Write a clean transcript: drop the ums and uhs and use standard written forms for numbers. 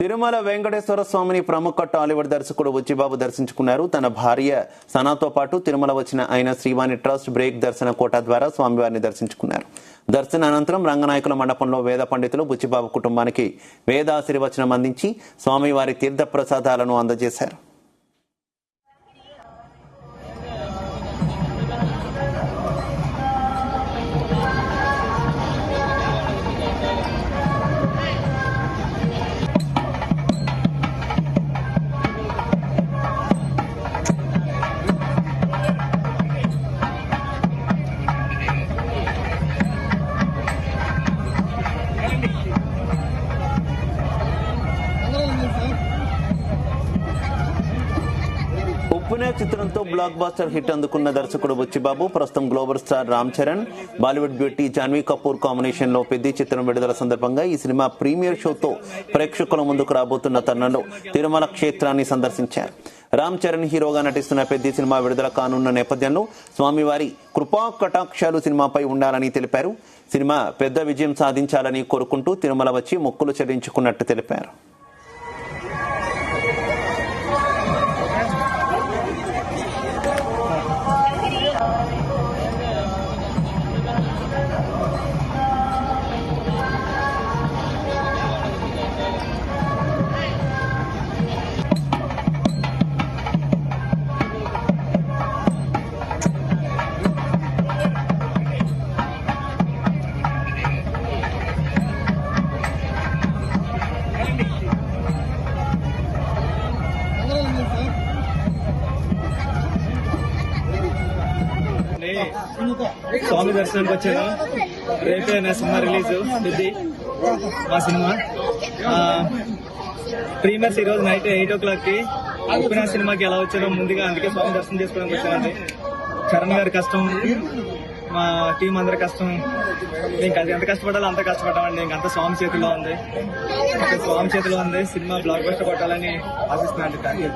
తిరుమల వెంకటేశ్వర స్వామిని ప్రముఖ టాలీవుడ్ దర్శకుడు బుచ్చిబాబు దర్శించుకున్నారు. తన భార్య సనాతో పాటు తిరుమల వచ్చిన ఆయన శ్రీవాణి ట్రస్ట్ బ్రేక్ దర్శన కోటా ద్వారా స్వామివారిని దర్శించుకున్నారు. దర్శన అనంతరం రంగనాయకుల మండపంలో వేద పండితులు బుచ్చిబాబు కుటుంబానికి వేదాశీర్వచనం అందించి స్వామివారి తీర్థ ప్రసాదాలను అందజేశారు. ఉప్పునే చిత్రంతో బ్లాక్ బాస్టర్ హిట్ అందుకున్న దర్శకుడు బుచ్చిబాబు ప్రస్తుతం global star Ram Charan, Bollywood beauty Janhvi Kapoor combination లో పెద్ది చిత్రం విడుదల సందర్భంగా ఈ సినిమా ప్రీమియర్ షోతో ప్రేక్షకుల ముందుకు రాబోతున్న తరుణంలో తిరుమల క్షేత్రాన్ని సందర్శించారు. రామ్ చరణ్ హీరోగా నటిస్తున్న పెద్ది సినిమా విడుదల కానున్న నేపథ్యంలో స్వామివారి కృపా కటాక్షాలు సినిమాపై ఉండాలని తెలిపారు. సినిమా పెద్ద విజయం సాధించాలని కోరుకుంటూ తిరుమల వచ్చి మొక్కులు చెల్లించుకున్నట్టు తెలిపారు. స్వామి దర్శనానికి వచ్చాను. రేపే నా సినిమా రిలీజ్ పెద్ది మా సినిమా ప్రీమియర్స్ ఈ రోజు నైట్ 8 o'clock కి. ఉప్పిన సినిమాకి ఎలా వచ్చానో ముందుగా అందుకే స్వామి దర్శనం చేసుకోవడానికి వచ్చానండి. చరణ్ గారి కష్టం, మా టీం అందరి కష్టం, ఇంకా ఎంత కష్టపడాలో అంత కష్టపడ్డామండి. ఇంకంతా స్వామి చేతిలో ఉంది. స్వామి చేతిలో ఉంది. సినిమా బ్లాక్ బస్టర్ కొట్టాలని ఆశిస్తున్నాను. Thank you.